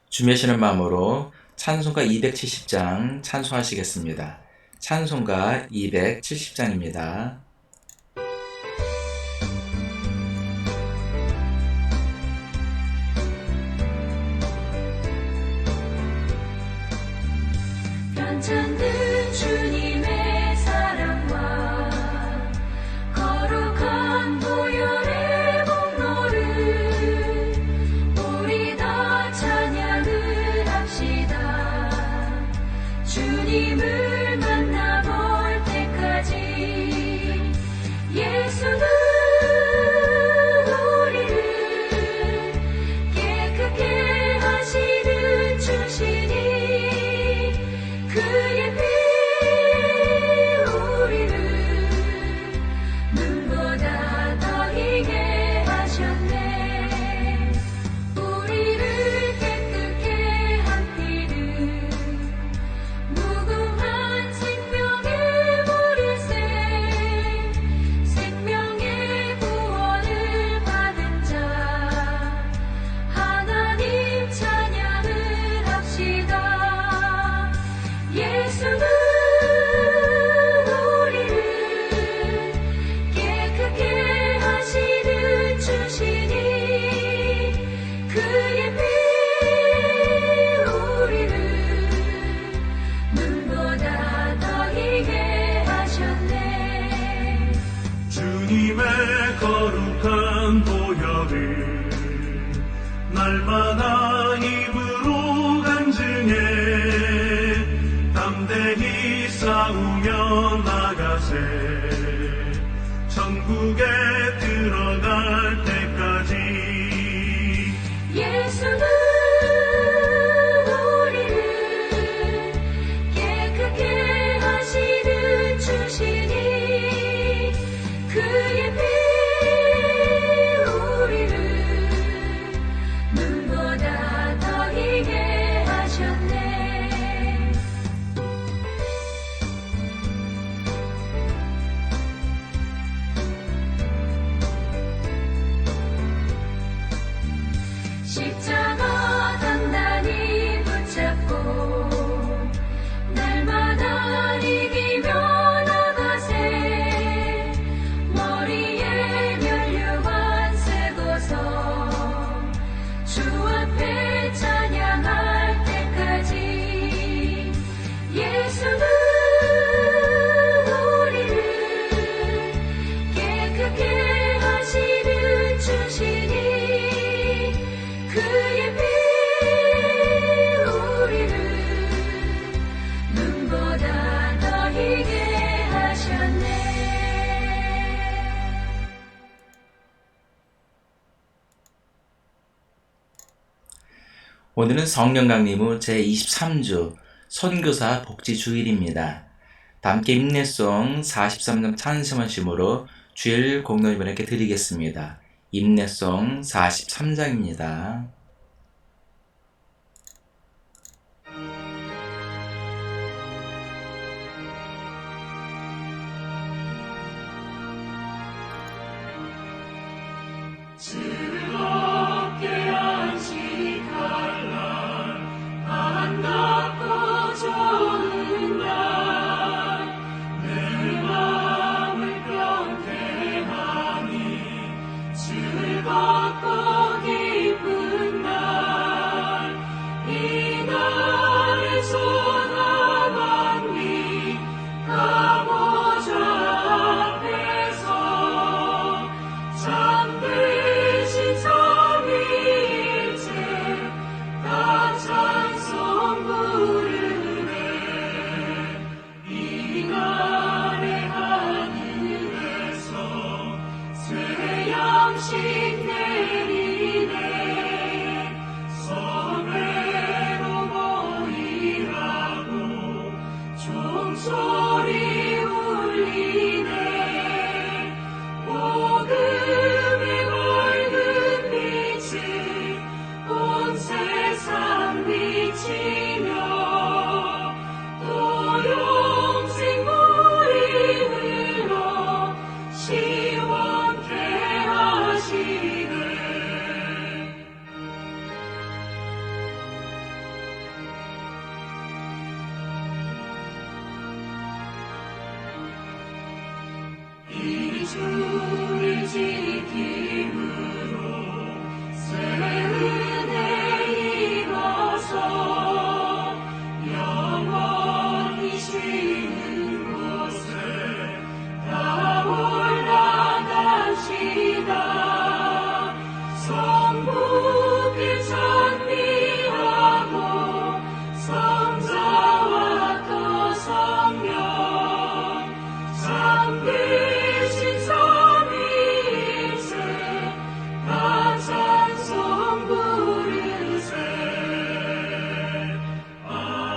준비하시는 마음으로 찬송가 270장 찬송하시겠습니다. 찬송가 270장입니다. 편찮는 주님의 사랑과 거룩한 보혈의 공로를 우리 다 찬양을 합시다. 주님을 만나볼 때까지 예수는 우리를 깨끗게 하시는 주시니 그의 피 우리를 눈보다 더 희게 하셨네. 우리를 깨끗게 한 피는 무궁한 생명의 보혈새 생명의 구원을 받은 자 하나님 찬양을 합시다. 예수는 우리를 깨끗게 하시는 주시니 그의 피 우리를 눈보다 더 희게 하셨네. 주님의 거룩한 보혈을 날마다 입으로 간증해 담대히 싸우며 나가세. 천국에 들어갈 때까지 예수는 우리를 깨끗게 하시는 주시니 그의 피 우리를 눈보다 오늘은 성령 강림 후 제23주 선교사 복지 주일입니다. 다 함께 인내송 43장 찬송하심으로 주일 공동 여러분에게 드리겠습니다. 인내송 43장입니다. 즐겁게 안식할 날 아름답고 좋은 날 내 마음을 평대하니 즐겁고 기쁜 날 이 날에서 나만이 가보자 앞에서 잠드신 삼위일체 다 찬송 부르네 이 날의 하늘에서 새 양식 내리네 성회로 모이라고 종소리 울리네 복음의 밝은 빛을 온 세상 비치며 또 영생 물이 흘러 시원케 하시네 이 주를 지킴으로 새 은혜 입어서 영원히 쉬는 곳에 다 올라갑시다 성부께 찬미하고 성자와 또 성령 잠드신 삼위일체 다 찬송 부르세 아멘.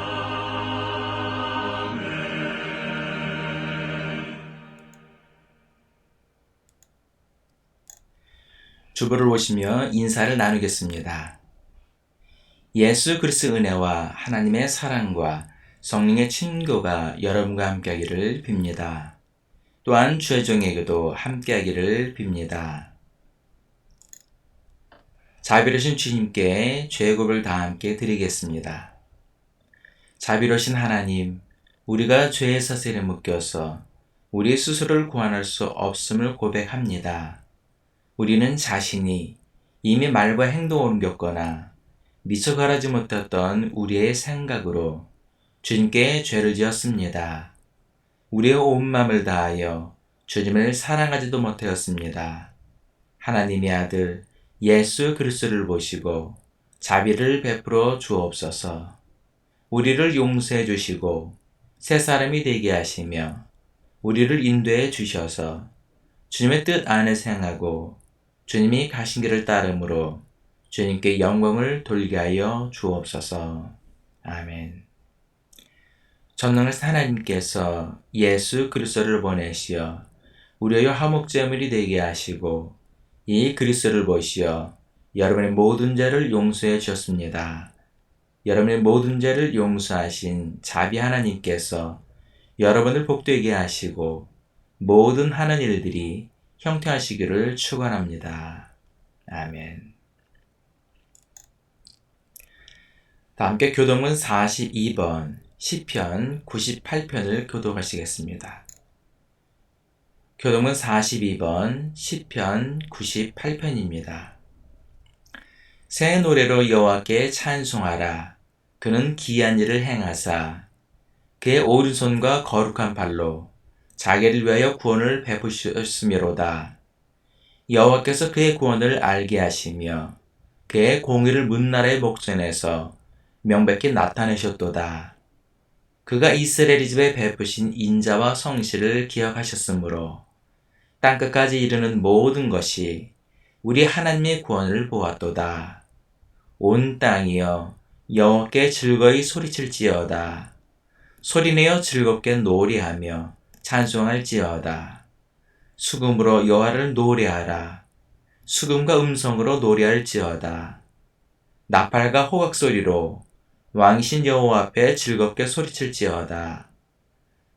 주보를 보시며 인사를 나누겠습니다. 예수 그리스도의 은혜와 하나님의 사랑과 성령의 친교가 여러분과 함께하기를 빕니다. 또한 주의 종에게도 함께하기를 빕니다. 자비로우신 주님께 죄고를 다 함께 드리겠습니다. 자비로우신 하나님, 우리가 죄의 사슬에 묶여서 우리 스스로를 구원할 수 없음을 고백합니다. 우리는 자신이 이미 말과 행동을 옮겼거나 미처 가라지 못했던 우리의 생각으로 주님께 죄를 지었습니다. 우리의 온 마음을 다하여 주님을 사랑하지도 못하였습니다. 하나님의 아들 예수 그리스도를 보시고 자비를 베풀어 주옵소서. 우리를 용서해 주시고 새 사람이 되게 하시며 우리를 인도해 주셔서 주님의 뜻 안에서 행하고 주님이 가신 길을 따름으로 주님께 영광을 돌리게 하여 주옵소서. 아멘. 전능하신 하나님께서 예수 그리스도를 보내시어 우리의 화목제물이 되게 하시고 이 그리스도를 보시어 여러분의 모든 죄를 용서해 주셨습니다. 여러분의 모든 죄를 용서하신 자비 하나님께서 여러분을 복되게 하시고 모든 하는 일들이 형통하시기를 축원합니다. 아멘. 다 함께 교동문 42번 시편 98편을 교독하시겠습니다. 교동문 42번 시편 98편입니다. 새 노래로 여호와께 찬송하라. 그는 기이한 일을 행하사 그의 오른손과 거룩한 발로 자기를 위하여 구원을 베푸셨으미로다. 여호와께서 그의 구원을 알게 하시며 그의 공의를 문나라의 목전에서 명백히 나타내셨도다. 그가 이스라엘 집에 베푸신 인자와 성실을 기억하셨으므로 땅끝까지 이르는 모든 것이 우리 하나님의 구원을 보았도다. 온 땅이여 여호와께 즐거이 소리칠지어다. 소리내어 즐겁게 노래하며 찬송할지어다. 수금으로 여호와를 노래하라. 수금과 음성으로 노래할지어다. 나팔과 호각 소리로 왕이신 여호와 앞에 즐겁게 소리칠지어다.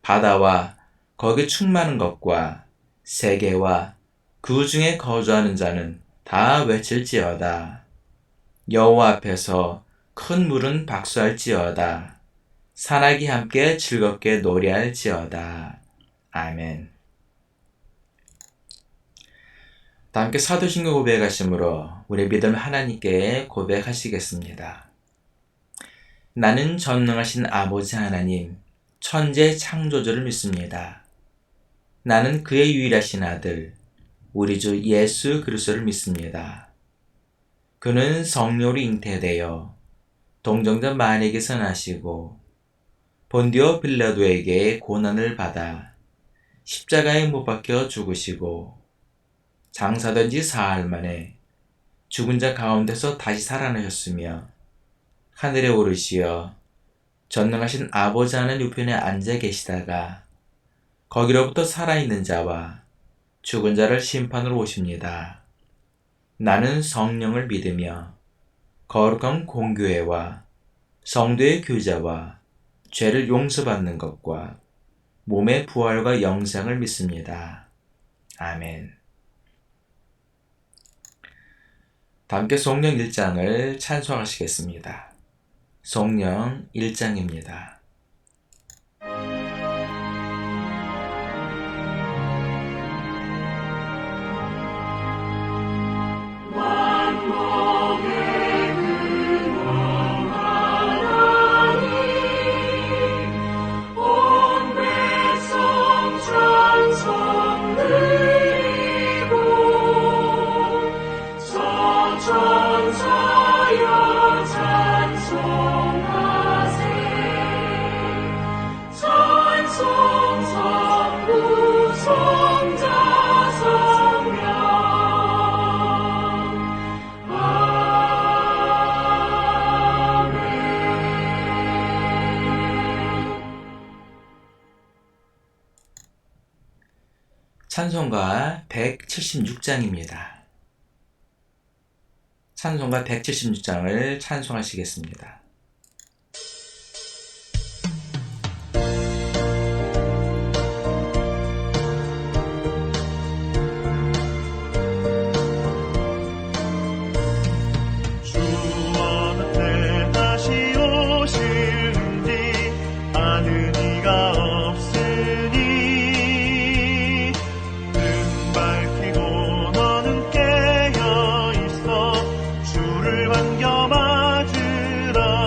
바다와 거기 충만한 것과 세계와 그 중에 거주하는 자는 다 외칠지어다. 여호와 앞에서 큰 물은 박수할지어다. 산악이 함께 즐겁게 노래할지어다. 아멘. 다 함께 사도신경 고백하심으로 우리 믿음 하나님께 고백하시겠습니다. 나는 전능하신 아버지 하나님, 천재 창조주를 믿습니다. 나는 그의 유일하신 아들, 우리 주 예수 그리스도를 믿습니다. 그는 성령으로 잉태되어 동정자 마리아에게서 나시고 본디오 빌라도에게 고난을 받아 십자가에 못 박혀 죽으시고 장사된 지 사흘 만에 죽은 자 가운데서 다시 살아나셨으며 하늘에 오르시어 전능하신 아버지 하나님 우편에 앉아 계시다가 거기로부터 살아있는 자와 죽은 자를 심판으로 오십니다. 나는 성령을 믿으며 거룩한 공교회와 성도의 교제와 죄를 용서받는 것과 몸의 부활과 영생을 믿습니다. 아멘. 다 함께 성령 1장을 찬송하시겠습니다. 성령 1장입니다. 찬송가 176장입니다. 찬송가 176장을 찬송하시겠습니다. 주를 반겨 맞으라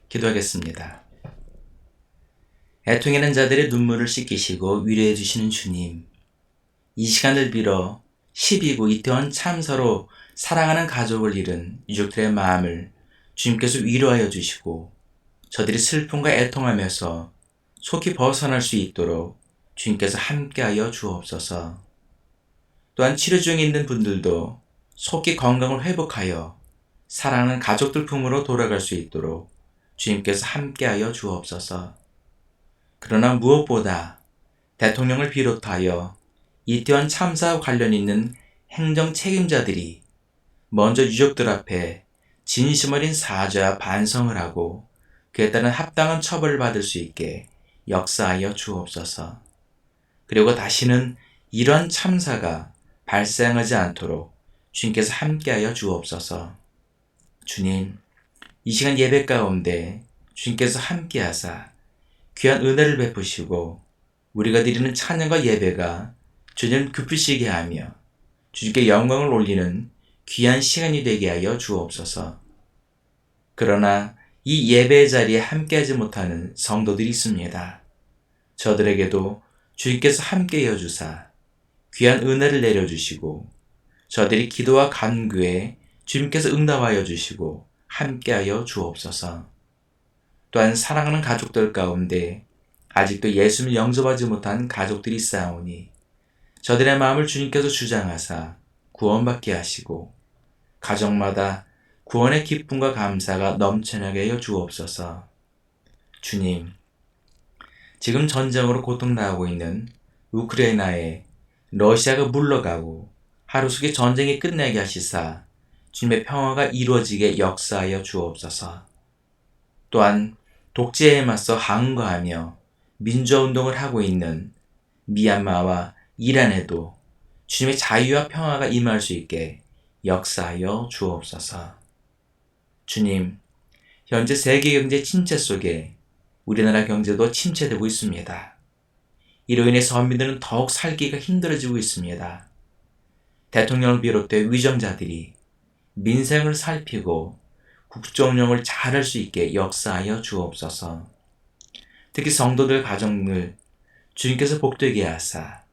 기도하겠습니다. 애통하는 자들의 눈물을 씻기시고 위로해 주시는 주님, 이 시간을 빌어 12구 이태원 참사로 사랑하는 가족을 잃은 유족들의 마음을 주님께서 위로하여 주시고 저들이 슬픔과 애통하면서 속히 벗어날 수 있도록 주님께서 함께하여 주옵소서. 또한 치료 중에 있는 분들도 속히 건강을 회복하여 사랑하는 가족들 품으로 돌아갈 수 있도록 주님께서 함께하여 주옵소서. 그러나 무엇보다 대통령을 비롯하여 이태원 참사와 관련 있는 행정 책임자들이 먼저 유족들 앞에 진심 어린 사죄와 반성을 하고 그에 따른 합당한 처벌을 받을 수 있게 역사하여 주옵소서. 그리고 다시는 이러한 참사가 발생하지 않도록 주님께서 함께하여 주옵소서. 주님, 이 시간 예배 가운데 주님께서 함께하사 귀한 은혜를 베푸시고 우리가 드리는 찬양과 예배가 주님을 기쁘시게 하며 주님께 영광을 올리는 귀한 시간이 되게 하여 주옵소서. 그러나 이 예배의 자리에 함께하지 못하는 성도들이 있습니다. 저들에게도 주님께서 함께하여 주사 귀한 은혜를 내려주시고 저들이 기도와 간구에 주님께서 응답하여 주시고 함께하여 주옵소서. 또한 사랑하는 가족들 가운데 아직도 예수님을 영접하지 못한 가족들이 있사오니 저들의 마음을 주님께서 주장하사 구원받게 하시고 가정마다 구원의 기쁨과 감사가 넘쳐나게 하여 주옵소서. 주님, 지금 전쟁으로 고통당하고 있는 우크라이나에 러시아가 물러가고 하루속히 전쟁이 끝나게 하시사 주님의 평화가 이루어지게 역사하여 주옵소서. 또한 독재에 맞서 항거하며 민주화운동을 하고 있는 미얀마와 이란에도 주님의 자유와 평화가 임할 수 있게 역사하여 주옵소서. 주님, 현재 세계 경제 침체 속에 우리나라 경제도 침체되고 있습니다. 이로 인해 서민들은 더욱 살기가 힘들어지고 있습니다. 대통령을 비롯해 위정자들이 민생을 살피고 국정운영을 잘할 수 있게 역사하여 주옵소서. 특히 성도들 가정을 주님께서 복되게 하사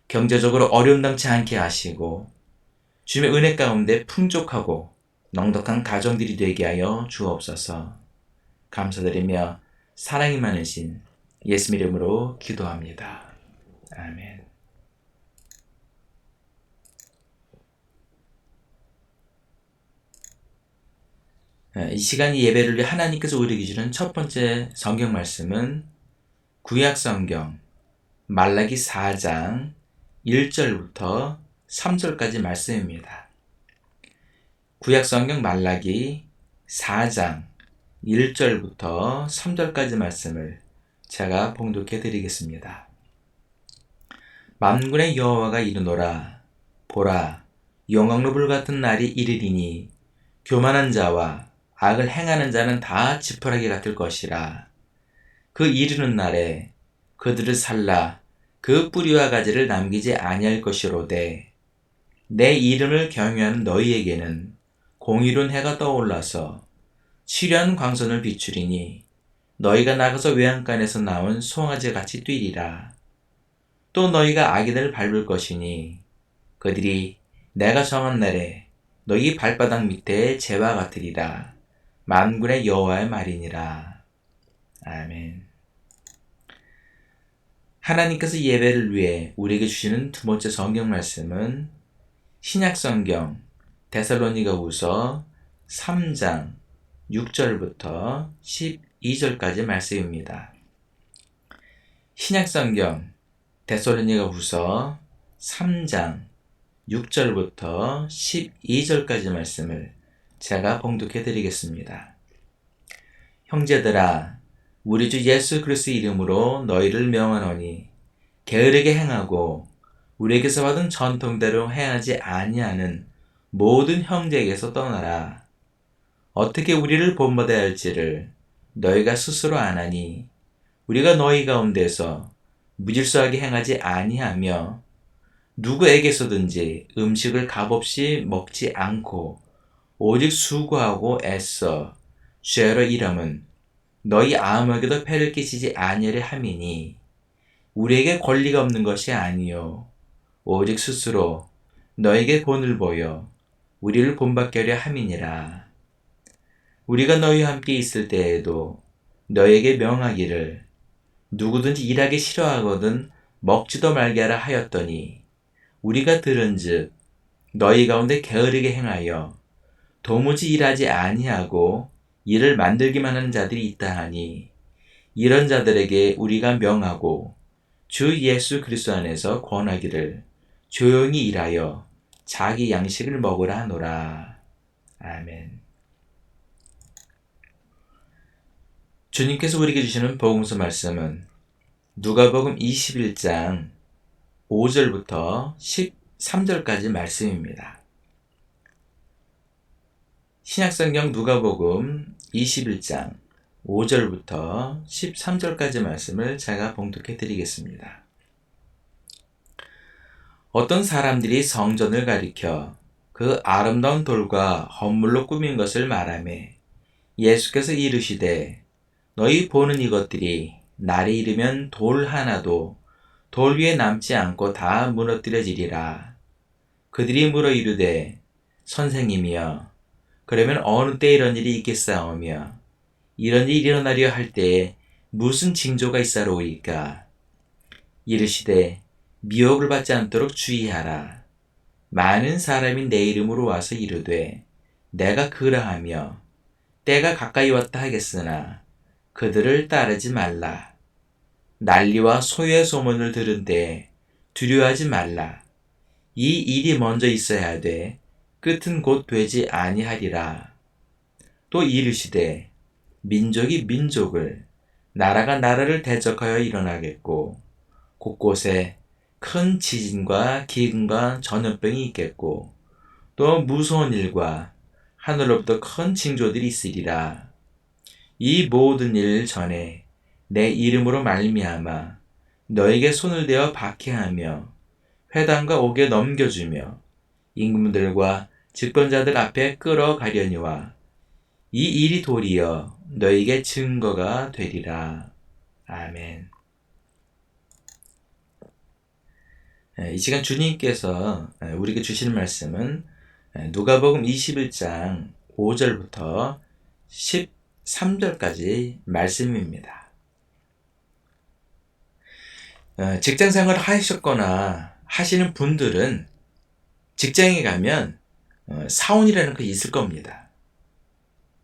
경제적으로 어려움당치 않게 하시고 주님의 은혜 가운데 풍족하고 넉넉한 가정들이 되게 하여 주옵소서. 감사드리며 사랑이 많으신 예수님 이름으로 기도합니다. 아멘. 이 시간 예배를 위해 하나님께서 우리에게 주는 첫 번째 성경 말씀은 구약 성경 말라기 4장 1절부터 3절까지 말씀입니다. 구약 성경 말라기 4장 1절부터 3절까지 말씀을 제가 봉독해 드리겠습니다. 만군의 여호와가 이르노라. 보라, 용광로불 같은 날이 이르리니 교만한 자와 악을 행하는 자는 다 지푸라기 같을 것이라. 그 이르는 날에 그들을 살라 그 뿌리와 가지를 남기지 아니할 것이로되 내 이름을 경외하는 너희에게는 공의로운 해가 떠올라서 치료한 광선을 비추리니 너희가 나가서 외양간에서 나온 송아지 같이 뛰리라. 또 너희가 악인을 밟을 것이니 그들이 내가 정한 날에 너희 발바닥 밑에 재와 같으리라. 만군의 여호와의 말이니라. 아멘. 하나님께서 예배를 위해 우리에게 주시는 두 번째 성경 말씀은 신약 성경 데살로니가후서 3장 6절부터 12절까지 말씀입니다. 신약 성경 데살로니가후서 3장 6절부터 12절까지 말씀을 제가 봉독해 드리겠습니다. 형제들아, 우리 주 예수 그리스도의 이름으로 너희를 명하노니 게으르게 행하고 우리에게서 받은 전통대로 행하지 아니하는 모든 형제에게서 떠나라. 어떻게 우리를 본받아야 할지를 너희가 스스로 아나니 우리가 너희 가운데서 무질서하게 행하지 아니하며 누구에게서든지 음식을 값없이 먹지 않고 오직 수고하고 애써 죄로 일함은 너희 아무에게도 폐를 끼치지 아니하려 함이니 우리에게 권리가 없는 것이 아니요 오직 스스로 너에게 본을 보여 우리를 본받게 하려 함이니라. 우리가 너희와 함께 있을 때에도 너에게 명하기를 누구든지 일하기 싫어하거든 먹지도 말게 하라 하였더니 우리가 들은즉 너희 가운데 게으르게 행하여 도무지 일하지 아니하고 일을 만들기만 하는 자들이 있다 하니 이런 자들에게 우리가 명하고 주 예수 그리스도 안에서 권하기를 조용히 일하여 자기 양식을 먹으라 하노라. 아멘. 주님께서 우리에게 주시는 복음서 말씀은 누가복음 21장 5절부터 13절까지 말씀입니다. 신약성경 누가복음 21장 5절부터 13절까지 말씀을 제가 봉독해 드리겠습니다. 어떤 사람들이 성전을 가리켜 그 아름다운 돌과 헌물로 꾸민 것을 말하매 예수께서 이르시되 너희 보는 이것들이 날이 이르면 돌 하나도 돌 위에 남지 않고 다 무너뜨려지리라. 그들이 물어 이르되 선생님이여 그러면 어느 때 이런 일이 있겠사오며 이런 일이 일어나려 할 때에 무슨 징조가 있사로이까? 이르시되 미혹을 받지 않도록 주의하라. 많은 사람이 내 이름으로 와서 이르되 내가 그러하며 때가 가까이 왔다 하겠으나 그들을 따르지 말라. 난리와 소유의 소문을 들은 때에 두려워하지 말라. 이 일이 먼저 있어야 하되 끝은 곧 되지 아니하리라. 또 이르시되 민족이 민족을 나라가 나라를 대적하여 일어나겠고 곳곳에 큰 지진과 기근과 전염병이 있겠고 또 무서운 일과 하늘로부터 큰 징조들이 있으리라. 이 모든 일 전에 내 이름으로 말미암아 너에게 손을 대어 박해하며 회당과 옥에 넘겨주며 임금들과 집권자들 앞에 끌어가려니와 이 일이 도리어 너에게 증거가 되리라. 아멘. 이 시간 주님께서 우리에게 주시는 말씀은 누가복음 21장 5절부터 13절까지 말씀입니다. 직장생활을 하셨거나 하시는 분들은 직장에 가면 사원이라는 게 있을 겁니다.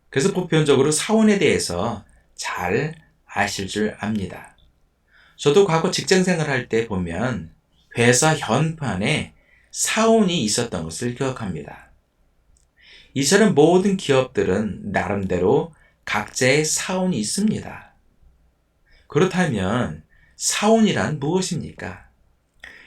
그래서 보편적으로 사원에 대해서 잘 아실 줄 압니다. 저도 과거 직장생활 할 때 보면 회사 현판에 사원이 있었던 것을 기억합니다. 이처럼 모든 기업들은 나름대로 각자의 사원이 있습니다. 그렇다면 사원이란 무엇입니까?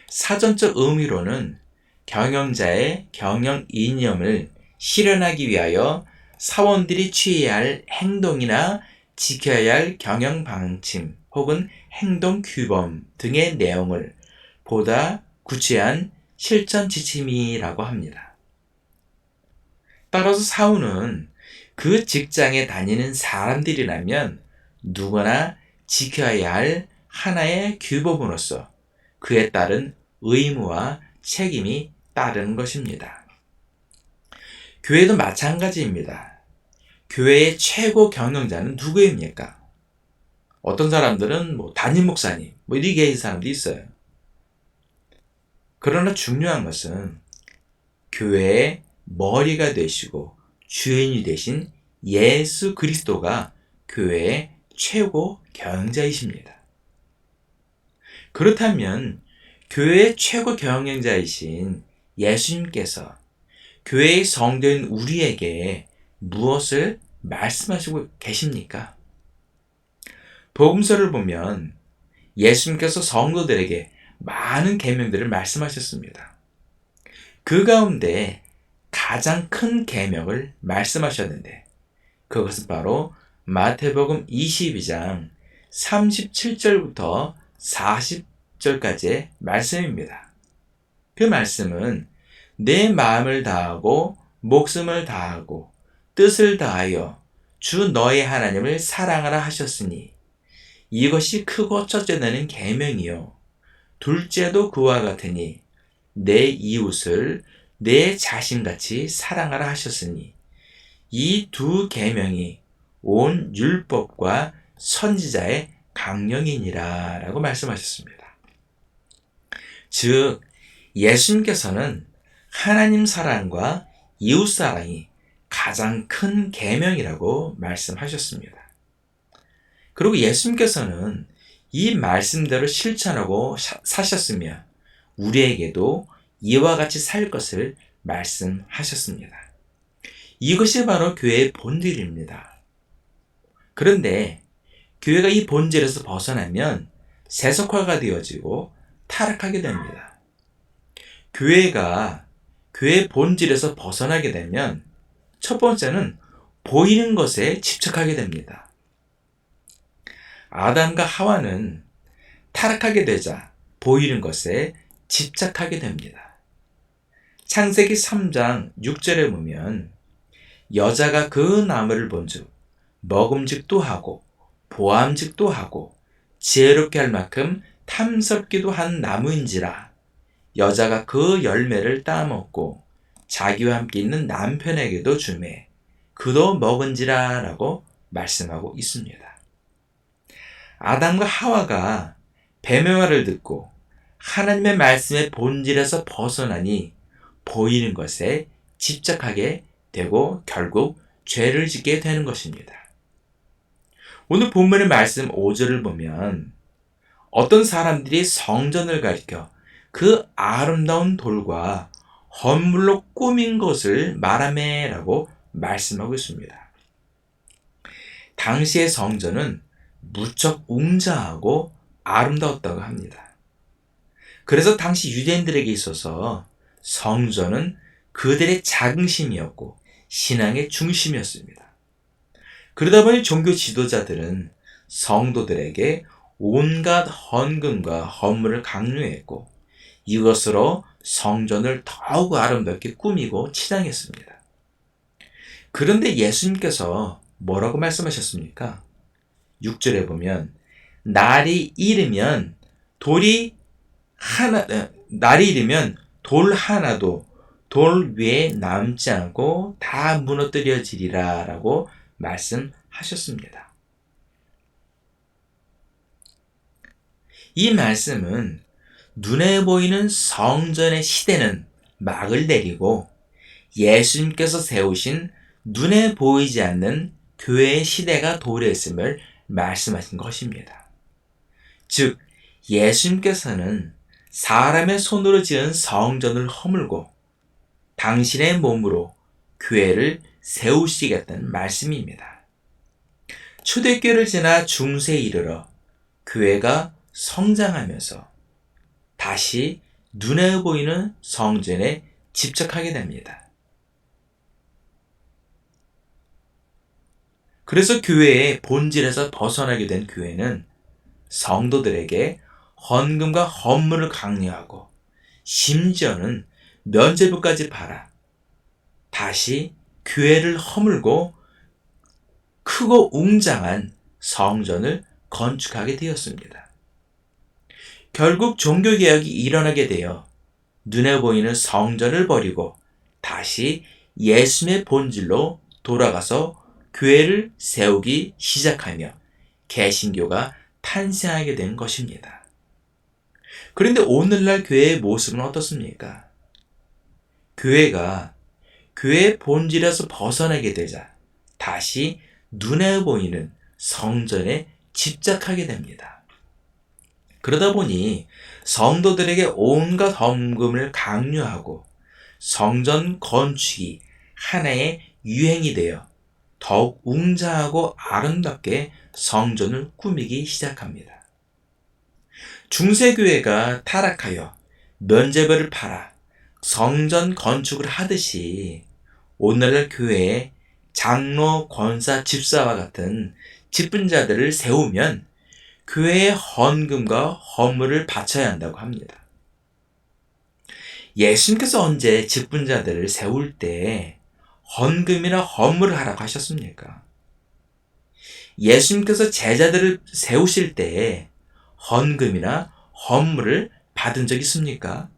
사전적 의미로는 경영자의 경영 이념을 실현하기 위하여 사원들이 취해야 할 행동이나 지켜야 할 경영 방침 혹은 행동 규범 등의 내용을 보다 구체한 실천 지침이라고 합니다. 따라서 사원은 그 직장에 다니는 사람들이라면 누구나 지켜야 할 하나의 규범으로서 그에 따른 의무와 책임이 따르는 것입니다. 교회도 마찬가지입니다. 교회의 최고 경영자는 누구입니까? 어떤 사람들은 담임 목사님, 이렇게 계신 사람도 있어요. 그러나 중요한 것은 교회의 머리가 되시고 주인이 되신 예수 그리스도가 교회의 최고 경영자이십니다. 그렇다면 교회의 최고 경영자이신 예수님께서 교회의 성도인 우리에게 무엇을 말씀하시고 계십니까? 복음서를 보면 예수님께서 성도들에게 많은 계명들을 말씀하셨습니다. 그 가운데 가장 큰 계명을 말씀하셨는데 그것은 바로 마태복음 22장 37절부터 40절까지의 말씀입니다. 그 말씀은 내 마음을 다하고 목숨을 다하고 뜻을 다하여 주 너의 하나님을 사랑하라 하셨으니 이것이 크고 첫째는 계명이요 둘째도 그와 같으니 내 이웃을 내 자신같이 사랑하라 하셨으니 이 두 계명이 온 율법과 선지자의 강령이니라 라고 말씀하셨습니다. 즉 예수님께서는 하나님 사랑과 이웃 사랑이 가장 큰 계명이라고 말씀하셨습니다. 그리고 예수님께서는 이 말씀대로 실천하고 사셨으며 우리에게도 이와 같이 살 것을 말씀하셨습니다. 이것이 바로 교회의 본질입니다. 그런데 교회가 이 본질에서 벗어나면 세속화가 되어지고 타락하게 됩니다. 교회가 교회의 본질에서 벗어나게 되면 첫 번째는 보이는 것에 집착하게 됩니다. 아담과 하와는 타락하게 되자 보이는 것에 집착하게 됩니다. 창세기 3장 6절에 보면 여자가 그 나무를 본즉 먹음직도 하고 보암직도 하고 지혜롭게 할 만큼 탐스럽기도 한 나무인지라 여자가 그 열매를 따먹고 자기와 함께 있는 남편에게도 주매 그도 먹은지라 라고 말씀하고 있습니다. 아담과 하와가 뱀의 말을 듣고 하나님의 말씀의 본질에서 벗어나니 보이는 것에 집착하게 되고 결국 죄를 짓게 되는 것입니다. 오늘 본문의 말씀 5절을 보면 어떤 사람들이 성전을 가리켜 그 아름다운 돌과 헌물로 꾸민 것을 말하매라고 말씀하고 있습니다. 당시의 성전은 무척 웅장하고 아름다웠다고 합니다. 그래서 당시 유대인들에게 있어서 성전은 그들의 자긍심이었고 신앙의 중심이었습니다. 그러다 보니 종교 지도자들은 성도들에게 온갖 헌금과 헌물을 강요했고 이것으로 성전을 더욱 아름답게 꾸미고 치장했습니다. 그런데 예수님께서 뭐라고 말씀하셨습니까? 6절에 보면 날이 이르면 돌 하나도 돌 위에 남지 않고 다 무너뜨려지리라 라고 말씀하셨습니다. 이 말씀은 눈에 보이는 성전의 시대는 막을 내리고 예수님께서 세우신 눈에 보이지 않는 교회의 시대가 도래했음을 말씀하신 것입니다. 즉 예수님께서는 사람의 손으로 지은 성전을 허물고 당신의 몸으로 교회를 세우시겠다는 말씀입니다. 초대교회를 지나 중세에 이르러 교회가 성장하면서 다시 눈에 보이는 성전에 집착하게 됩니다. 그래서 교회의 본질에서 벗어나게 된 교회는 성도들에게 헌금과 헌물을 강요하고 심지어는 면죄부까지 팔아 다시 교회를 허물고 크고 웅장한 성전을 건축하게 되었습니다. 결국 종교개혁이 일어나게 되어 눈에 보이는 성전을 버리고 다시 예수님의 본질로 돌아가서 교회를 세우기 시작하며 개신교가 탄생하게 된 것입니다. 그런데 오늘날 교회의 모습은 어떻습니까? 교회가 교회의 본질에서 벗어나게 되자 다시 눈에 보이는 성전에 집착하게 됩니다. 그러다 보니 성도들에게 온갖 헌금을 강요하고 성전 건축이 하나의 유행이 되어 더욱 웅장하고 아름답게 성전을 꾸미기 시작합니다. 중세교회가 타락하여 면죄부를 팔아 성전 건축을 하듯이 오늘날 교회에 장로, 권사, 집사와 같은 직분자들을 세우면 교회에 헌금과 헌물을 바쳐야 한다고 합니다. 예수님께서 언제 직분자들을 세울 때 헌금이나 헌물을 하라고 하셨습니까? 예수님께서 제자들을 세우실 때에 헌금이나 헌물을 받은 적 있습니까?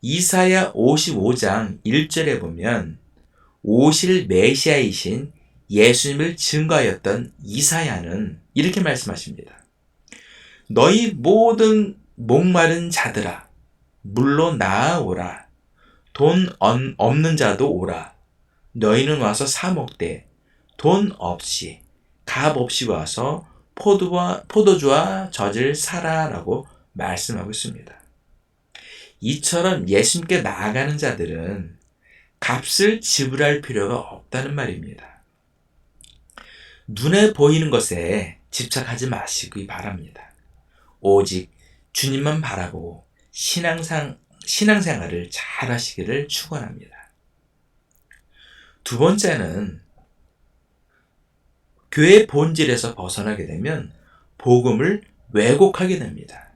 이사야 55장 1절에 보면 오실 메시아이신 예수님을 증거하였던 이사야는 이렇게 말씀하십니다. 너희 모든 목마른 자들아 물로 나아오라. 돈 없는 자도 오라. 너희는 와서 사 먹되 돈 없이 값 없이 와서 포도주와 젖을 사라 라고 말씀하고 있습니다. 이처럼 예수님께 나아가는 자들은 값을 지불할 필요가 없다는 말입니다. 눈에 보이는 것에 집착하지 마시기 바랍니다. 오직 주님만 바라보고 신앙생활을 잘 하시기를 축원합니다. 두 번째는 교회의 본질에서 벗어나게 되면 복음을 왜곡하게 됩니다.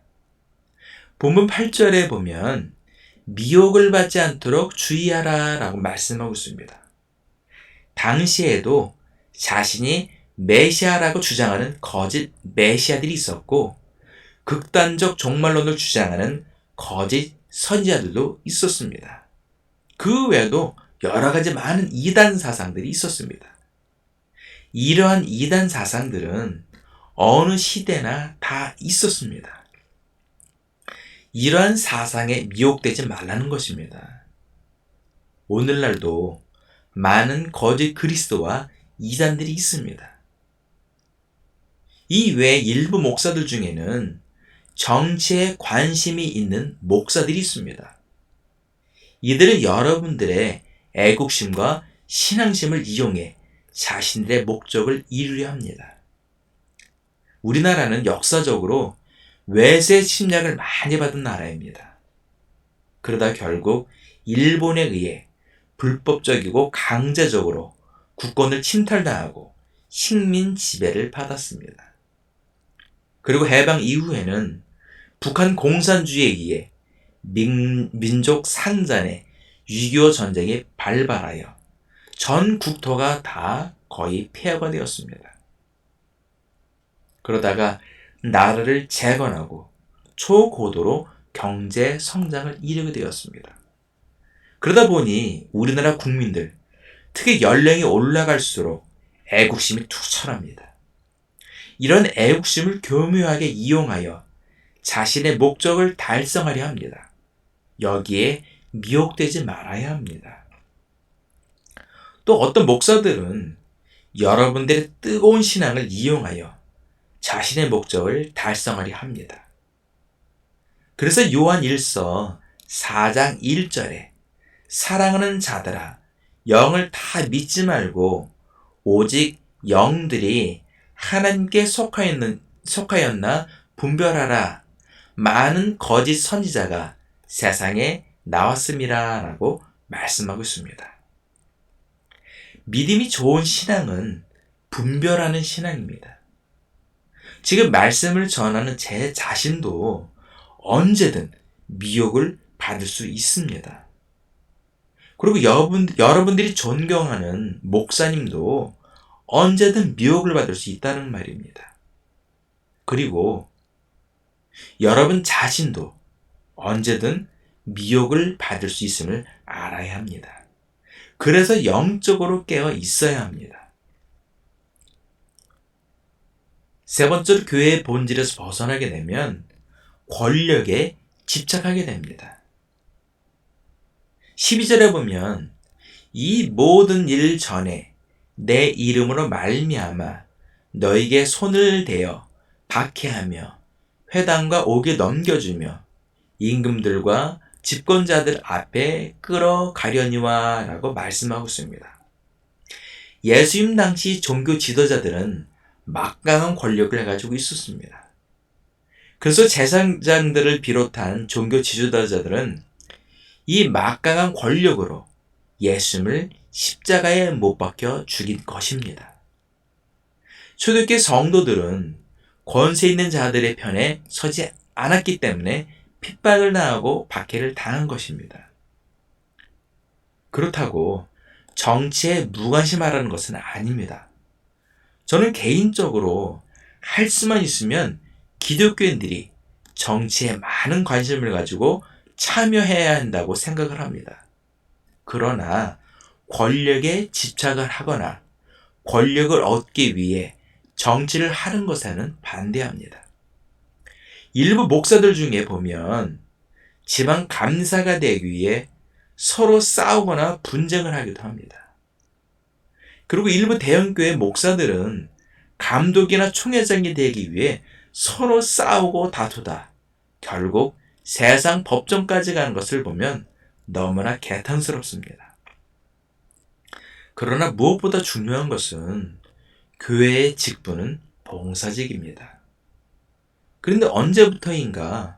본문 8절에 보면 미혹을 받지 않도록 주의하라 라고 말씀하고 있습니다. 당시에도 자신이 메시아라고 주장하는 거짓 메시아들이 있었고 극단적 종말론을 주장하는 거짓 선지자들도 있었습니다. 그 외에도 여러 가지 많은 이단 사상들이 있었습니다. 이러한 이단 사상들은 어느 시대나 다 있었습니다. 이러한 사상에 미혹되지 말라는 것입니다. 오늘날도 많은 거짓 그리스도와 이단들이 있습니다. 이 외에 일부 목사들 중에는 정치에 관심이 있는 목사들이 있습니다. 이들은 여러분들의 애국심과 신앙심을 이용해 자신들의 목적을 이루려 합니다. 우리나라는 역사적으로 외세 침략을 많이 받은 나라입니다. 그러다 결국 일본에 의해 불법적이고 강제적으로 국권을 침탈당하고 식민 지배를 받았습니다. 그리고 해방 이후에는 북한 공산주의에 의해 민족 상잔의 6.25 전쟁이 발발하여 전 국토가 다 거의 폐허가 되었습니다. 그러다가 나라를 재건하고 초고도로 경제 성장을 이루게 되었습니다. 그러다 보니 우리나라 국민들, 특히 연령이 올라갈수록 애국심이 투철합니다. 이런 애국심을 교묘하게 이용하여 자신의 목적을 달성하려 합니다. 여기에 미혹되지 말아야 합니다. 또 어떤 목사들은 여러분들의 뜨거운 신앙을 이용하여 자신의 목적을 달성하려 합니다. 그래서 요한 1서 4장 1절에 사랑하는 자들아 영을 다 믿지 말고 오직 영들이 하나님께 속하였나 분별하라. 많은 거짓 선지자가 세상에 나왔음이라 라고 말씀하고 있습니다. 믿음이 좋은 신앙은 분별하는 신앙입니다. 지금 말씀을 전하는 제 자신도 언제든 미혹을 받을 수 있습니다. 그리고 여러분들이 존경하는 목사님도 언제든 미혹을 받을 수 있다는 말입니다. 그리고 여러분 자신도 언제든 미혹을 받을 수 있음을 알아야 합니다. 그래서 영적으로 깨어 있어야 합니다. 세 번째로 교회의 본질에서 벗어나게 되면 권력에 집착하게 됩니다. 12절에 보면 이 모든 일 전에 내 이름으로 말미암아 너에게 손을 대어 박해하며 회당과 옥에 넘겨주며 임금들과 집권자들 앞에 끌어가려니와 라고 말씀하고 있습니다. 예수님 당시 종교 지도자들은 막강한 권력을 가지고 있었습니다. 그래서 제사장들을 비롯한 종교 지도자들은 이 막강한 권력으로 예수님을 십자가에 못 박혀 죽인 것입니다. 초대교회 성도들은 권세 있는 자들의 편에 서지 않았기 때문에 핍박을 당하고 박해를 당한 것입니다. 그렇다고 정치에 무관심하라는 것은 아닙니다. 저는 개인적으로 할 수만 있으면 기독교인들이 정치에 많은 관심을 가지고 참여해야 한다고 생각을 합니다. 그러나 권력에 집착을 하거나 권력을 얻기 위해 정치를 하는 것에는 반대합니다. 일부 목사들 중에 보면 지방 감사가 되기 위해 서로 싸우거나 분쟁을 하기도 합니다. 그리고 일부 대형교회 목사들은 감독이나 총회장이 되기 위해 서로 싸우고 다투다 결국 세상 법정까지 가는 것을 보면 너무나 개탄스럽습니다. 그러나 무엇보다 중요한 것은 교회의 직분은 봉사직입니다. 그런데 언제부터인가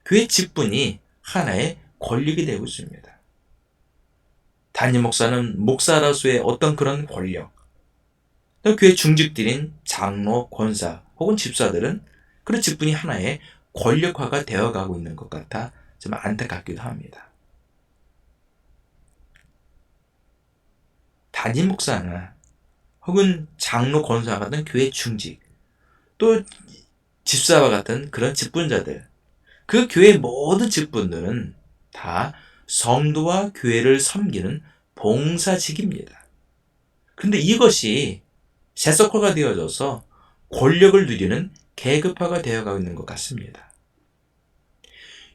교회 직분이 하나의 권력이 되고 있습니다. 담임 목사는 목사로서의 어떤 그런 권력, 또 교회 중직들인 장로, 권사 혹은 집사들은 그런 직분이 하나의 권력화가 되어가고 있는 것 같아 좀 안타깝기도 합니다. 담임 목사나 혹은 장로, 권사 같은 교회 중직, 또 집사와 같은 그런 직분자들, 그 교회의 모든 직분들은 다 성도와 교회를 섬기는 봉사직입니다. 그런데 이것이 세속화가 되어져서 권력을 누리는 계급화가 되어가고 있는 것 같습니다.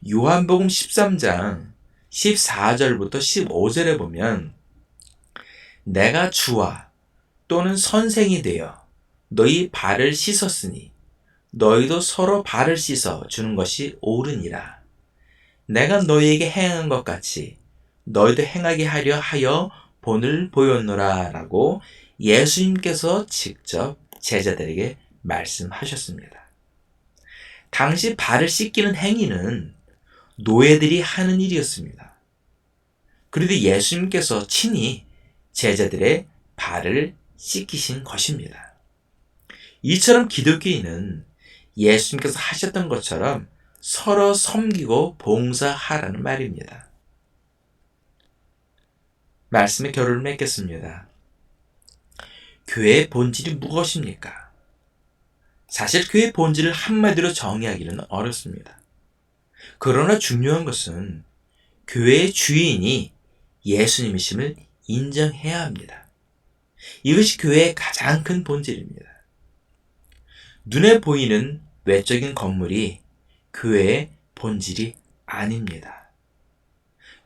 요한복음 13장 14절부터 15절에 보면 내가 주와 또는 선생이 되어 너희 발을 씻었으니 너희도 서로 발을 씻어 주는 것이 옳으니라. 내가 너희에게 행한 것 같이 너희도 행하게 하려 하여 본을 보였노라 라고 예수님께서 직접 제자들에게 말씀하셨습니다. 당시 발을 씻기는 행위는 노예들이 하는 일이었습니다. 그런데 예수님께서 친히 제자들의 발을 씻기신 것입니다. 이처럼 기독교인은 예수님께서 하셨던 것처럼 서로 섬기고 봉사하라는 말입니다. 말씀의 결론을 맺겠습니다. 교회의 본질이 무엇입니까? 사실 교회의 본질을 한마디로 정의하기는 어렵습니다. 그러나 중요한 것은 교회의 주인이 예수님이심을 인정해야 합니다. 이것이 교회의 가장 큰 본질입니다. 눈에 보이는 외적인 건물이 교회의 본질이 아닙니다.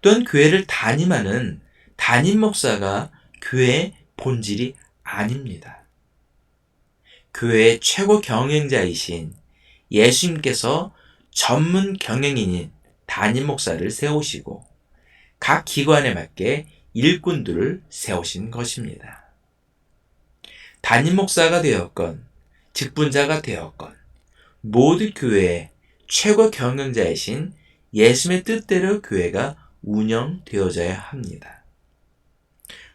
또한 교회를 담임하는 담임 목사가 교회의 본질이 아닙니다. 교회의 최고 경영자이신 예수님께서 전문 경영인인 담임 목사를 세우시고 각 기관에 맞게 일꾼들을 세우신 것입니다. 담임 목사가 되었건 직분자가 되었건 모두 교회의 최고 경영자이신 예수님의 뜻대로 교회가 운영되어져야 합니다.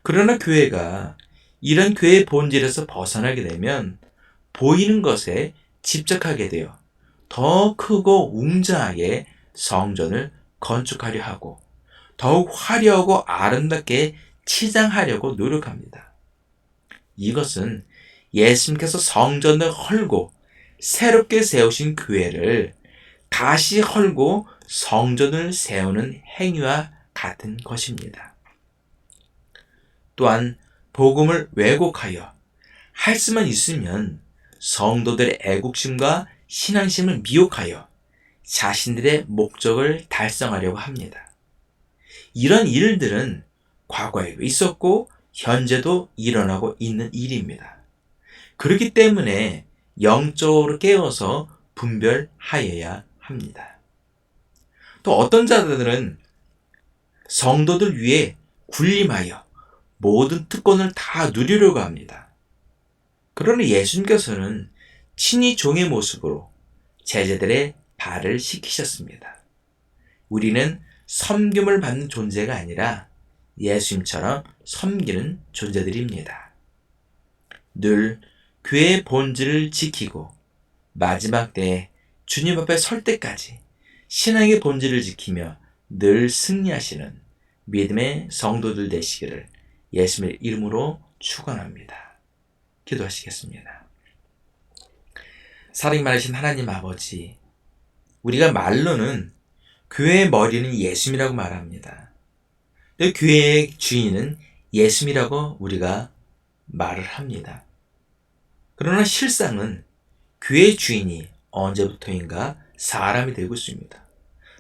그러나 교회가 이런 교회의 본질에서 벗어나게 되면 보이는 것에 집착하게 되어 더 크고 웅장하게 성전을 건축하려 하고 더욱 화려하고 아름답게 치장하려고 노력합니다. 이것은 예수님께서 성전을 헐고 새롭게 세우신 교회를 다시 헐고 성전을 세우는 행위와 같은 것입니다. 또한 복음을 왜곡하여 할 수만 있으면 성도들의 애국심과 신앙심을 미혹하여 자신들의 목적을 달성하려고 합니다. 이런 일들은 과거에도 있었고 현재도 일어나고 있는 일입니다. 그렇기 때문에 영적으로 깨어서 분별하여야 합니다. 또 어떤 자들은 성도들 위해 군림하여 모든 특권을 다 누리려고 합니다. 그러나 예수님께서는 친히 종의 모습으로 제자들의 발을 씻기셨습니다. 우리는 섬김을 받는 존재가 아니라 예수님처럼 섬기는 존재들입니다. 늘 교회의 본질을 지키고 마지막 때에 주님 앞에 설 때까지 신앙의 본질을 지키며 늘 승리하시는 믿음의 성도들 되시기를 예수님의 이름으로 축원합니다. 기도하시겠습니다. 사랑이 많으신 하나님 아버지, 우리가 말로는 교회의 머리는 예수님이라고 말합니다. 또 교회의 주인은 예수님이라고 우리가 말을 합니다. 그러나 실상은 교회의 주인이 언제부터인가 사람이 되고 있습니다.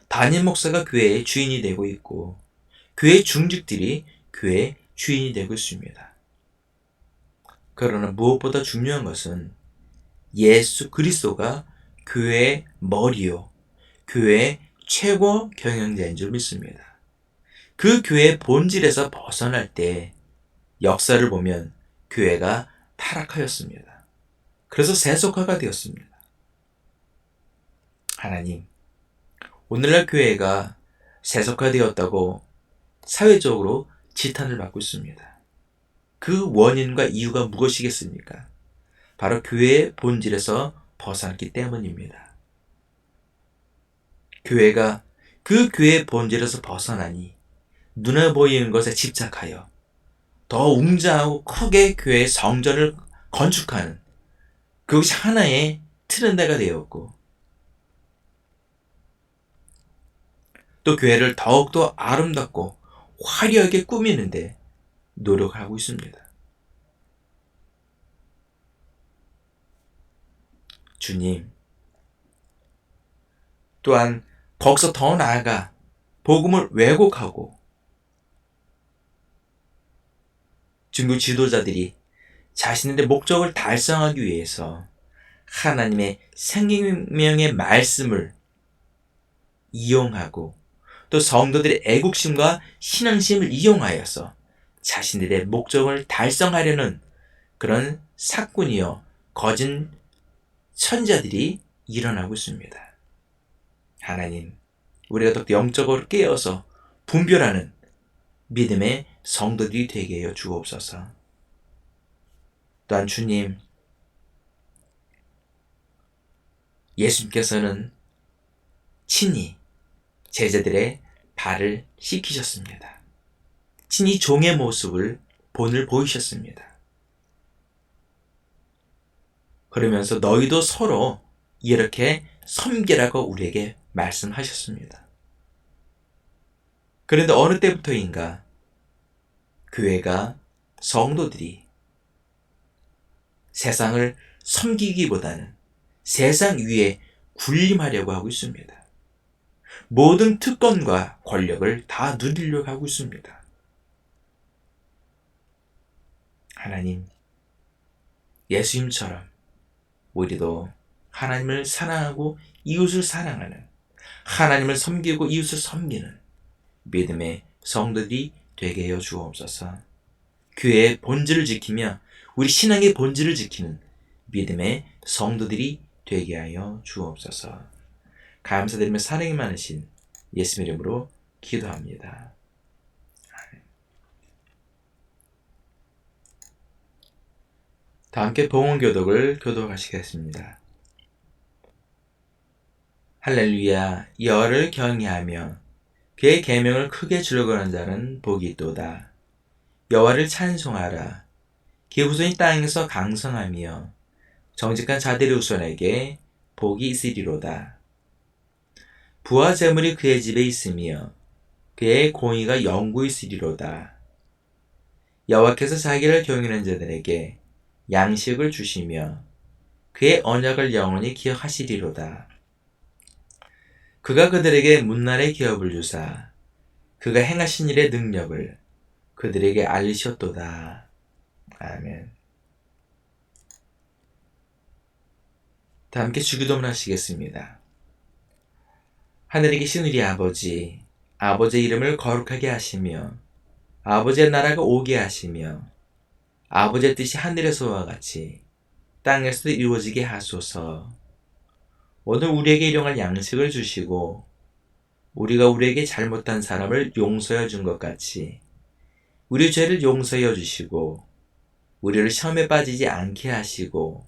담임 목사가 교회의 주인이 되고 있고 교회 중직들이 교회의 주인이 되고 있습니다. 그러나 무엇보다 중요한 것은 예수 그리스도가 교회의 머리요, 교회의 최고 경영자인 줄 믿습니다. 그 교회의 본질에서 벗어날 때 역사를 보면 교회가 타락하였습니다. 그래서 세속화가 되었습니다. 하나님, 오늘날 교회가 세속화되었다고 사회적으로 지탄을 받고 있습니다. 그 원인과 이유가 무엇이겠습니까? 바로 교회의 본질에서 벗어났기 때문입니다. 교회가 그 교회의 본질에서 벗어나니 눈에 보이는 것에 집착하여 더 웅장하고 크게 교회의 성전을 건축하는 그것이 하나의 트렌드가 되었고 또 교회를 더욱더 아름답고 화려하게 꾸미는데 노력하고 있습니다. 주님, 또한 거기서 더 나아가 복음을 왜곡하고 중국 지도자들이 자신들의 목적을 달성하기 위해서 하나님의 생명의 말씀을 이용하고 또 성도들의 애국심과 신앙심을 이용하여서 자신들의 목적을 달성하려는 그런 사꾼이요 거짓 선지자들이 일어나고 있습니다. 하나님, 우리가 더 영적으로 깨어서 분별하는 믿음의 성도들이 되게 하여 주옵소서. 또한 주님, 예수님께서는 친히 제자들의 발을 씻기셨습니다. 친히 종의 모습을 본을 보이셨습니다. 그러면서 너희도 서로 이렇게 섬기라고 우리에게 말씀하셨습니다. 그런데 어느 때부터인가 교회가 성도들이 세상을 섬기기보다는 세상 위에 군림하려고 하고 있습니다. 모든 특권과 권력을 다 누리려고 하고 있습니다. 하나님, 예수님처럼 우리도 하나님을 사랑하고 이웃을 사랑하는, 하나님을 섬기고 이웃을 섬기는 믿음의 성도들이 되게 하여 주옵소서. 교회의 본질을 지키며 우리 신앙의 본질을 지키는 믿음의 성도들이 되게 하여 주옵소서. 감사드리며 사랑이 많으신 예수님 이름으로 기도합니다. 다 함께 봉헌교독을 교독하시겠습니다. 할렐루야. 여호와를 경외하며 그의 계명을 크게 즐거워하는 자는 복이 있도다. 여호와를 찬송하라. 그의 후손이 땅에서 강성하며 정직한 자들의 후손에게 복이 있으리로다. 부와 재물이 그의 집에 있으며 그의 공의가 영구히 있으리로다. 여호와께서 자기를 경외하는 자들에게 양식을 주시며 그의 언약을 영원히 기억하시리로다. 그가 그들에게 문날의 기업을 주사 그가 행하신 일의 능력을 그들에게 알리셨도다. 아멘. 다 함께 주기도문 하시겠습니다. 하늘에 계신 우리 아버지, 아버지의 이름을 거룩하게 하시며 아버지의 나라가 오게 하시며 아버지의 뜻이 하늘에서와 같이 땅에서도 이루어지게 하소서. 오늘 우리에게 일용할 양식을 주시고 우리가 우리에게 잘못한 사람을 용서해 준 것 같이 우리 죄를 용서해 주시고 우리를 시험에 빠지지 않게 하시고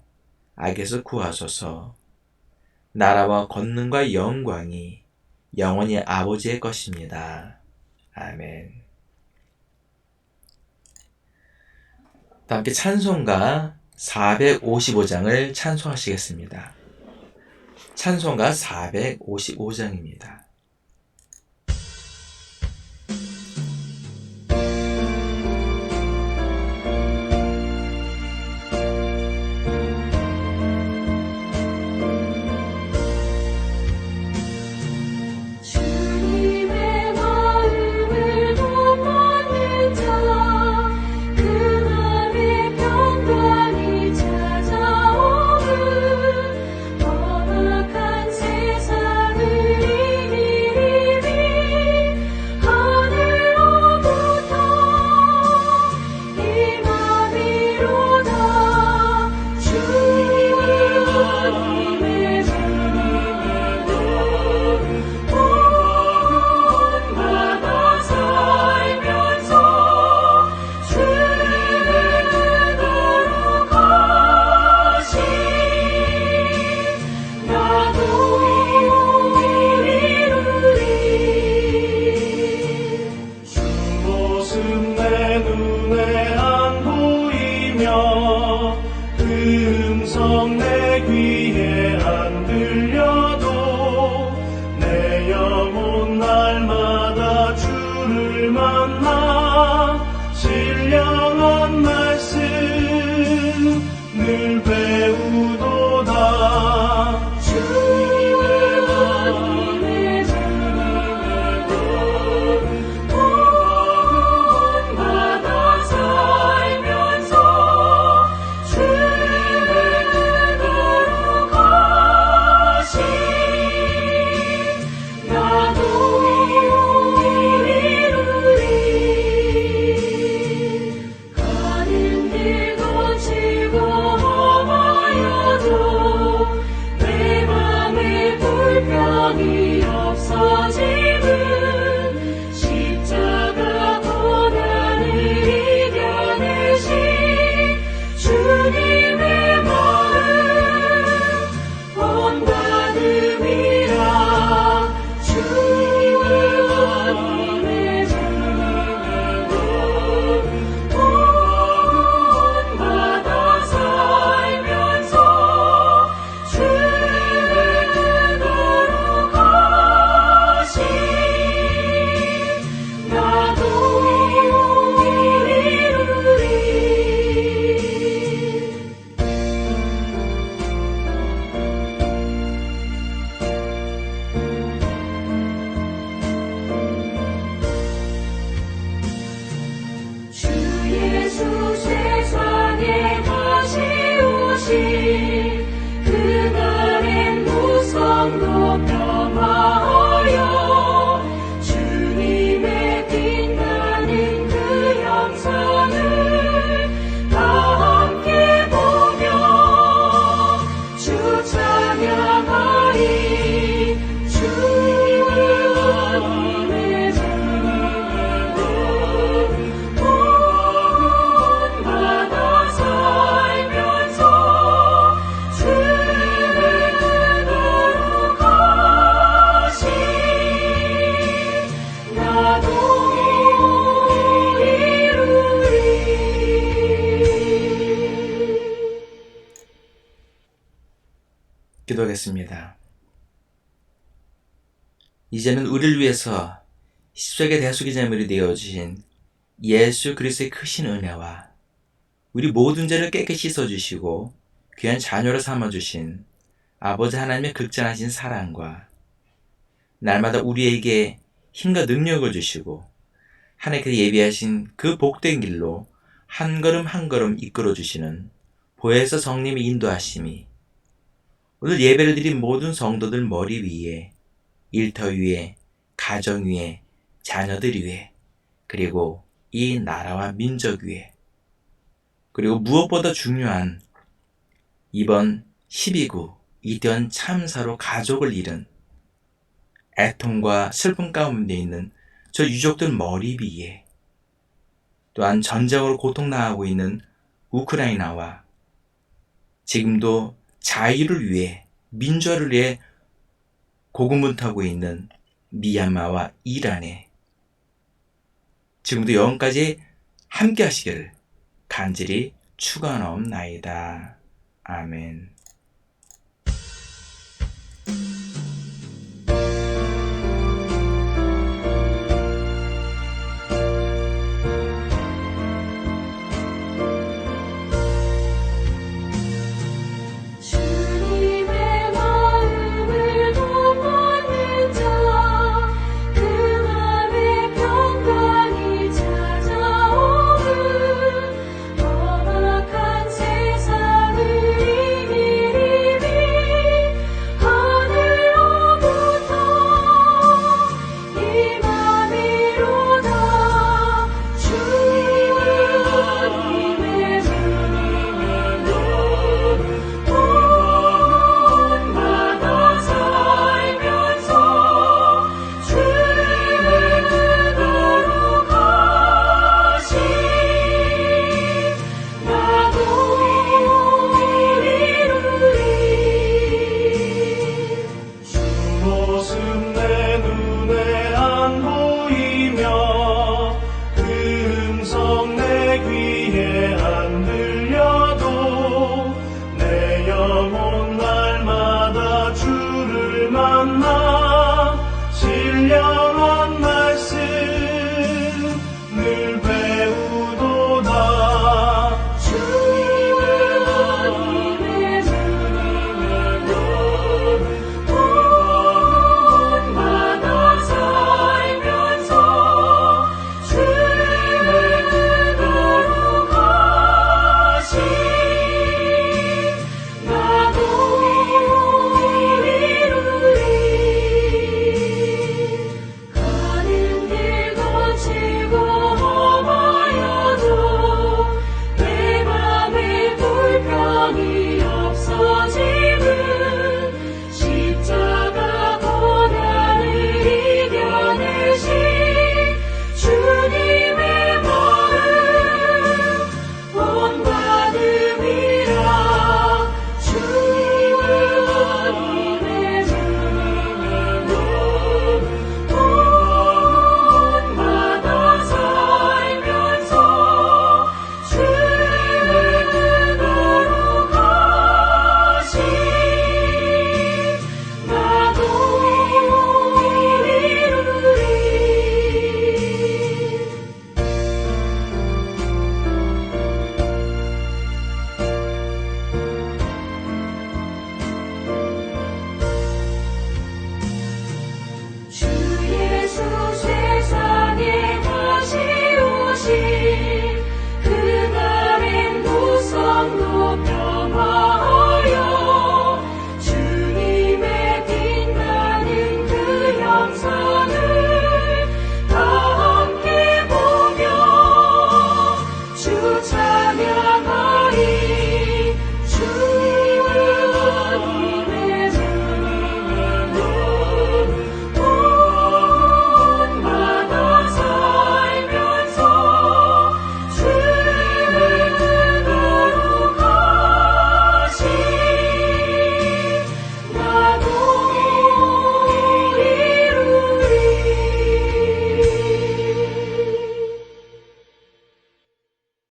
악에서 구하소서. 나라와 권능과 영광이 영원히 아버지의 것입니다. 아멘. 다 함께 찬송가 455장을 찬송하시겠습니다. 찬송가 455장입니다. 주님의 마음을 동하는 자 그날의 평강이 찾아오는 험악한 세상을 이기리니 하늘로부터 임하리로다 주님의 마다 살면서 주님을 거룩하신 나도 이루리 주 모습 내 눈에 안 보이며 그 음성 내 귀에 안 들려도 내 영혼 날마다 주를 만나 신령한 말씀 늘 배우도다 주님의 마다 살면서 주님을 거룩하신 나도 이루리 가는 길 거칠고 험하여도 내 맘에 불평이 없어짐은 십자가 고난을 이겨내신 주님의 마음 본받음이라 주님의 본받아 살면서 주님을 거룩하신 나도 이루리 주 예수 세상에 다시 오실 그날엔 무성도 평화하여 주님의 빛나는 그 영상을 다 함께 보며 주 찬양하리 주님의 본받아 살면서 주님을 거룩하신 나도 이루리 기도하겠습니다. 이제는 우리를 위해서 십자가의 대속기제물이 되어주신 예수 그리스도의 크신 은혜와 우리 모든 죄를 깨끗이 씻어주시고 귀한 자녀로 삼아주신 아버지 하나님의 극진하신 사랑과 날마다 우리에게 힘과 능력을 주시고 하나님께서 예비하신 그 복된 길로 한 걸음 한 걸음 이끌어주시는 보혜사 성령의 인도하심이 오늘 예배를 드린 모든 성도들 머리 위에, 일터 위에, 가정 위에, 자녀들 위에, 그리고 이 나라와 민족 위에, 그리고 무엇보다 중요한 이번 12구 이태원 참사로 가족을 잃은 애통과 슬픔 가운데 있는 저 유족들 머리 위에, 또한 전쟁으로 고통당하고 있는 우크라이나와 지금도 자유를 위해, 민주화를 위해 고군분투하고 있는 미얀마와 이란에 지금도 영원까지 함께 하시기를 간절히 축원없나이다. 아멘.